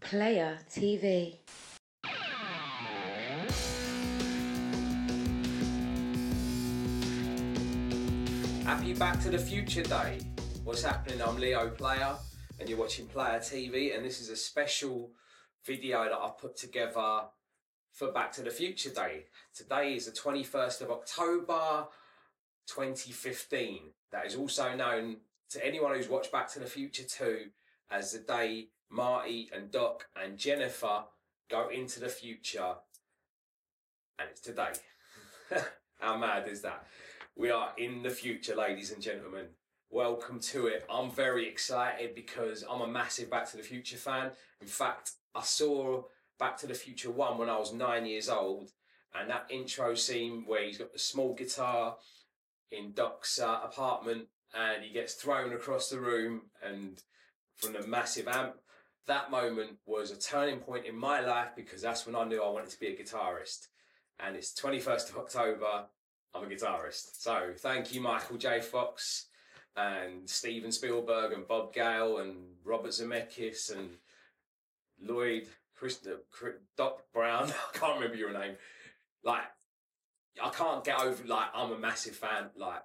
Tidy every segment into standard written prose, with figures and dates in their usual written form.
Playa TV. Happy Back to the Future Day. What's happening? I'm Leo Playa and you're watching Playa TV, and this is a special video that I've put together for Back to the Future Day. Today is the 21st of October 2015. That is also known to anyone who's watched Back to the Future 2 as the day Marty and Doc and Jennifer go into the future, and it's today. How mad is that? We are in the future, ladies and gentlemen. Welcome to it. I'm very excited because I'm a massive Back to the Future fan. In fact, I saw Back to the Future 1 when I was 9 years old, and that intro scene where he's got the small guitar in Doc's apartment and he gets thrown across the room and from the massive amp, that moment was a turning point in my life because that's when I knew I wanted to be a guitarist. And it's 21st of October, I'm a guitarist. So thank you, Michael J. Fox and Steven Spielberg and Bob Gale and Robert Zemeckis and Doc Brown. I can't remember your name. Like, I can't get over, like, I'm a massive fan. Like,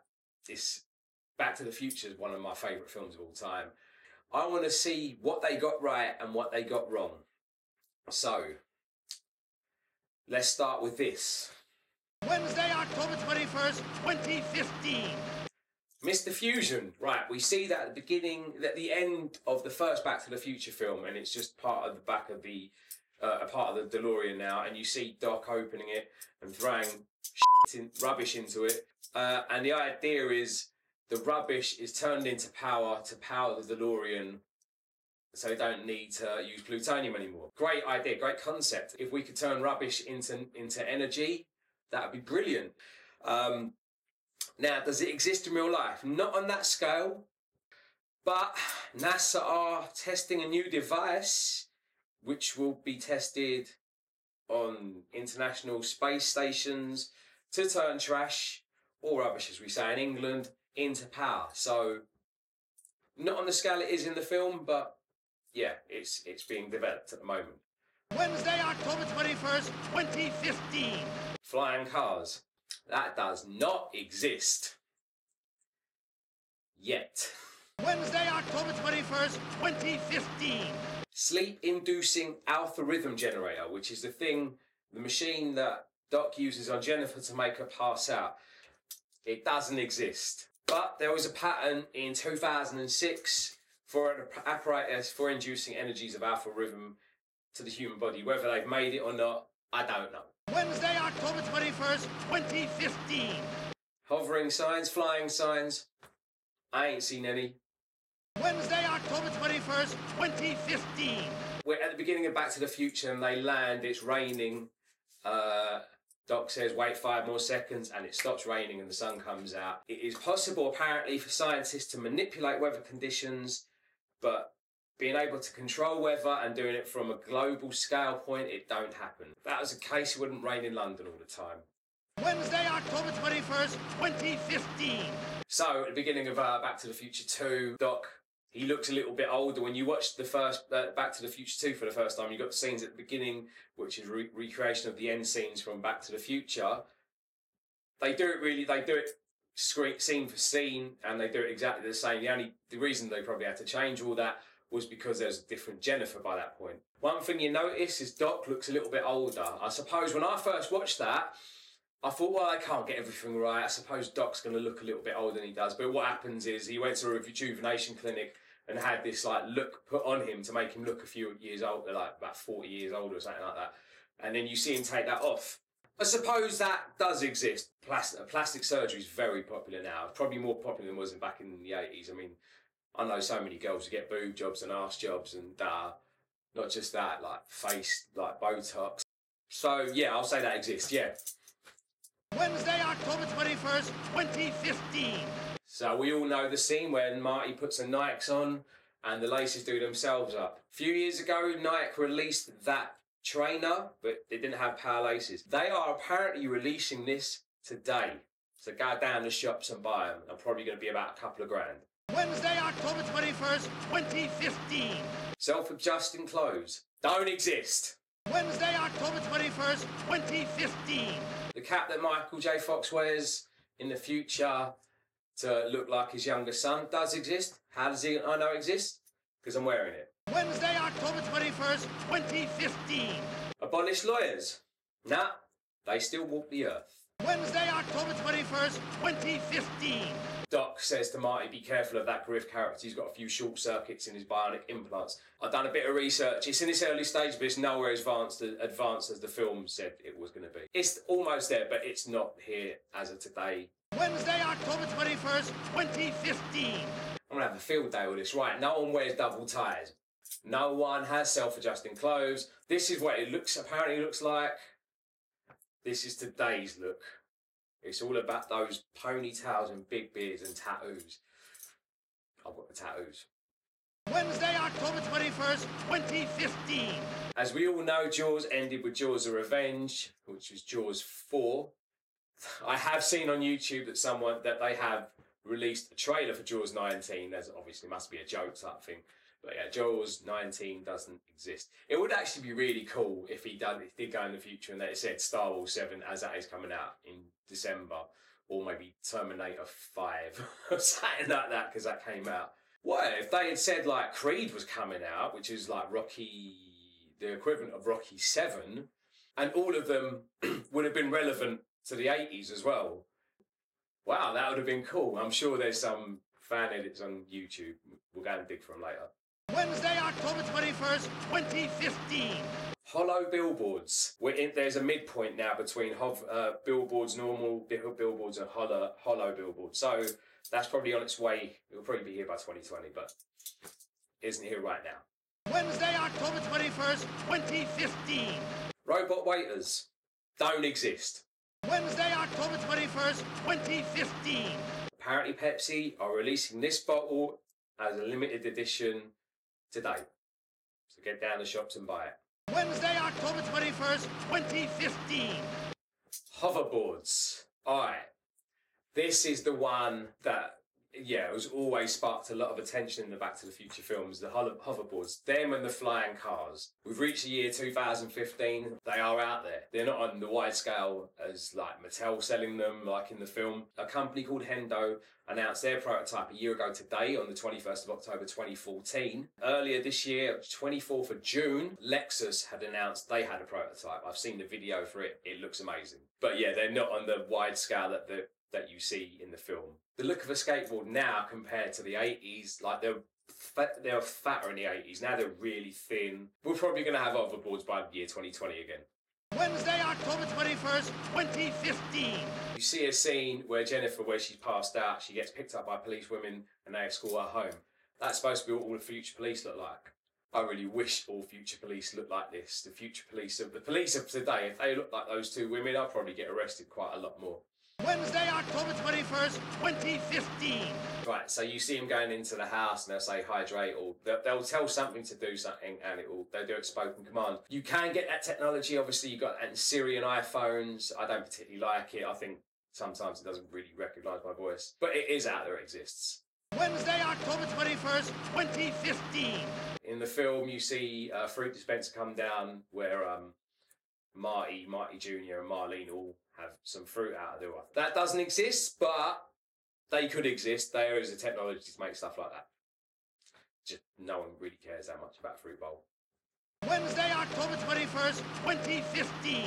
this Back to the Future is one of my favourite films of all time. I want to see what they got right and what they got wrong. So, let's start with this. Wednesday, October 21st, 2015. Mr. Fusion. Right, we see that at the beginning, at the end of the first Back to the Future film, and it's just part of the back of the, a part of the DeLorean now, and you see Doc opening it and throwing rubbish into it. And the idea is the rubbish is turned into power to power the DeLorean, so they don't need to use plutonium anymore. Great idea, great concept. If we could turn rubbish into energy, that would be brilliant. Now, does it exist in real life? Not on that scale, but NASA are testing a new device which will be tested on international space stations to turn trash, or rubbish as we say in England, into power. So, not on the scale it is in the film, but yeah, it's being developed at the moment. Wednesday, October 21st, 2015. Flying cars. That does not exist. Yet. Wednesday, October 21st, 2015. Sleep-inducing alpha rhythm generator, which is the machine that Doc uses on Jennifer to make her pass out. It doesn't exist. But there was a patent in 2006 for an apparatus for inducing energies of alpha rhythm to the human body. Whether they've made it or not, I don't know. Wednesday, October 21st, 2015. Hovering signs, flying signs. I ain't seen any. Wednesday, October 21st, 2015. We're at the beginning of Back to the Future and they land, it's raining. Doc says, wait 5 more seconds, and it stops raining and the sun comes out. It is possible, apparently, for scientists to manipulate weather conditions, but being able to control weather and doing it from a global scale point, it don't happen. If that was the case, it wouldn't rain in London all the time. Wednesday, October 21st, 2015. So, at the beginning of Back to the Future 2, Doc, he looks a little bit older. When you watch the first Back to the Future 2 for the first time, you got the scenes at the beginning, which is recreation of the end scenes from Back to the Future. They do it scene for scene, and they do it exactly the same. The reason they probably had to change all that was because there's a different Jennifer by that point. One thing you notice is Doc looks a little bit older. I suppose when I first watched that, I thought, well, I can't get everything right. I suppose Doc's going to look a little bit older than he does. But what happens is he went to a rejuvenation clinic and had this look put on him to make him look a few years older, like about 40 years older or something like that. And then you see him take that off. I suppose that does exist. Plastic surgery is very popular now. Probably more popular than it was back in the 80s. I mean, I know so many girls who get boob jobs and arse jobs and not just that, like face, like Botox. So, yeah, I'll say that exists, yeah. Wednesday, October 21st, 2015. So we all know the scene when Marty puts the Nikes on and the laces do themselves up. A few years ago, Nike released that trainer, but it didn't have power laces. They are apparently releasing this today. So go down the shops and buy them. They're probably going to be about a couple of grand. Wednesday, October 21st, 2015. Self-adjusting clothes don't exist. Wednesday, October 21st, 2015. The cap that Michael J. Fox wears in the future to look like his younger son does exist. How does I know it exists? Because I'm wearing it. Wednesday, October 21st, 2015. Abolish lawyers? Nah, they still walk the earth. Wednesday, October 21st, 2015. Doc says to Marty, be careful of that Griff character. He's got a few short circuits in his bionic implants. I've done a bit of research. It's in its early stage, but it's nowhere as advanced as the film said it was going to be. It's almost there, but it's not here as of today. Wednesday, October 21st, 2015. I'm going to have a field day with this. Right, no one wears double ties. No one has self-adjusting clothes. This is what it apparently looks like. This is today's look. It's all about those ponytails and big beards and tattoos. I've got the tattoos. Wednesday, October 21st, 2015. As we all know, Jaws ended with Jaws of Revenge, which was Jaws 4. I have seen on YouTube that they have released a trailer for Jaws 19. There's obviously must be a joke type thing. But yeah, Jaws 19 doesn't exist. It would actually be really cool if he did go in the future and it said Star Wars 7 as that is coming out in December, or maybe Terminator 5 or something like that, because that came out. What if they had said like Creed was coming out, which is like Rocky, the equivalent of Rocky 7, and all of them would have been relevant to the 80s as well? Wow, that would have been cool. I'm sure there's some fan edits on YouTube. We'll go and dig for them later. Wednesday, October 21st, 2015. Hollow billboards. There's a midpoint now between billboards, normal billboards, and hollow billboards. So that's probably on its way. It'll probably be here by 2020, but isn't here right now. Wednesday, October 21st, 2015. Robot waiters don't exist. Wednesday, October 21st, 2015. Apparently Pepsi are releasing this bottle as a limited edition today. So get down the shops and buy it. Wednesday, October 21st, 2015. Hoverboards. Alright. This is the one that, it was always sparked a lot of attention in the Back to the Future films, the hoverboards. Them and the flying cars. We've reached the year 2015. They are out there. They're not on the wide scale as like Mattel selling them like in the film. A company called Hendo announced their prototype a year ago today on the 21st of October 2014. Earlier this year, 24th of June, Lexus had announced they had a prototype. I've seen the video for it. It looks amazing. But yeah, they're not on the wide scale that you see in the film. The look of a skateboard now compared to the 80s, like they were fatter in the 80s. Now they're really thin. We're probably going to have hoverboards by the year 2020 again. Wednesday, October 21st, 2015. You see a scene where she's passed out, she gets picked up by police women and they escort her home. That's supposed to be what all the future police look like. I really wish all future police looked like this. The police of today, if they look like those two women, I'll probably get arrested quite a lot more. Wednesday, October 21st, 2015. Right, so you see them going into the house and they'll say hydrate, or they'll tell something to do something and they'll do it spoken command. You can get that technology, obviously you've got Siri and iPhones. I don't particularly like it. I think sometimes it doesn't really recognise my voice. But it is out there, it exists. Wednesday, October 21st, 2015. In the film you see a fruit dispenser come down where Marty Jr. and Marlene all have some fruit out of their life. That doesn't exist, but they could exist. There is a technology to make stuff like that. Just no one really cares that much about fruit bowl. Wednesday, October 21st, 2015.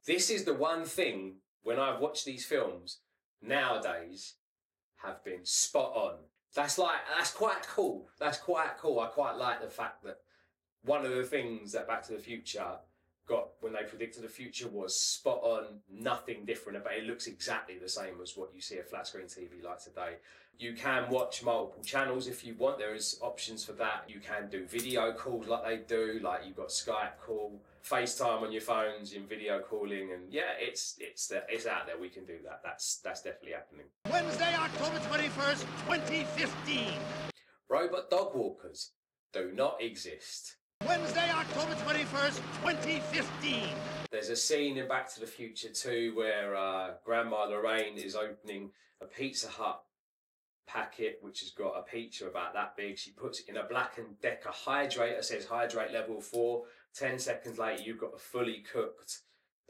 This is the one thing, when I've watched these films, nowadays, have been spot on. That's quite cool. That's quite cool. I quite like the fact that one of the things that Back to the Future got when they predicted the future was spot on, nothing different about it. It looks exactly the same as what you see a flat screen TV like today. You can watch multiple channels if you want. There is options for that. You can do video calls like they do, like you've got Skype call, FaceTime on your phones in video calling, and yeah, it's out there. We can do that. That's definitely happening. Wednesday, October 21st, 2015. Robot dog walkers do not exist. Wednesday, October 21st, 2015. There's a scene in Back to the Future 2 where Grandma Lorraine is opening a Pizza Hut packet which has got a pizza about that big. She puts it in a Black & Decker hydrator, says hydrate level 4. 10 seconds later, you've got a fully cooked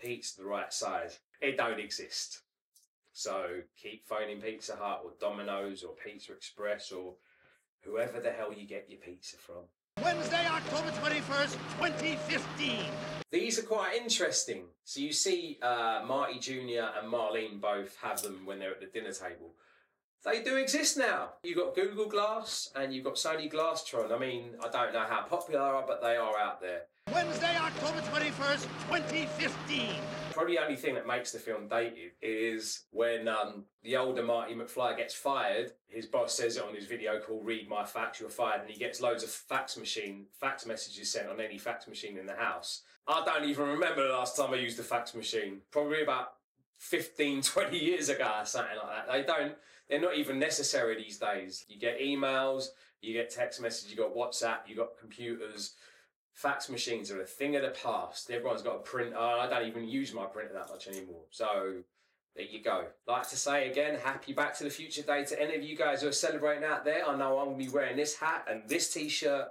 pizza the right size. It don't exist. So keep phoning Pizza Hut or Domino's or Pizza Express or whoever the hell you get your pizza from. Wednesday, October 21st, 2015. These are quite interesting. So you see Marty Jr. and Marlene both have them when they're at the dinner table. They do exist now. You've got Google Glass and you've got Sony Glasstron. I mean, I don't know how popular they are, but they are out there. Wednesday, October 21st, 2015. Probably the only thing that makes the film dated is when the older Marty McFly gets fired. His boss says it on his video called "Read My Fax, You're Fired," and he gets loads of fax messages sent on any fax machine in the house. I don't even remember the last time I used a fax machine. Probably about 15, 20 years ago or something like that. They're not even necessary these days. You get emails, you get text messages, you got WhatsApp, you got computers. Fax machines are a thing of the past. Everyone's got a printer. I don't even use my printer that much anymore. So there you go. Like to say again, happy Back to the Future Day to any of you guys who are celebrating out there. I know I'm going to be wearing this hat and this t-shirt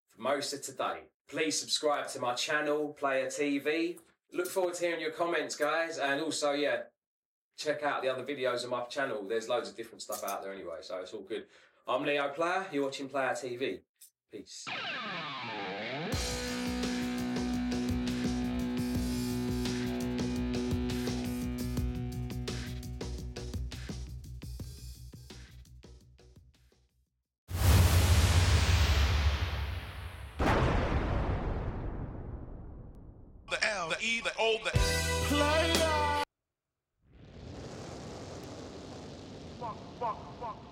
for most of today. Please subscribe to my channel, Playa TV. Look forward to hearing your comments, guys. And also, yeah, check out the other videos on my channel. There's loads of different stuff out there anyway, so it's all good. I'm Leo Playa. You're watching Playa TV. Peace. The L, the E, the O, the Playa. fuck.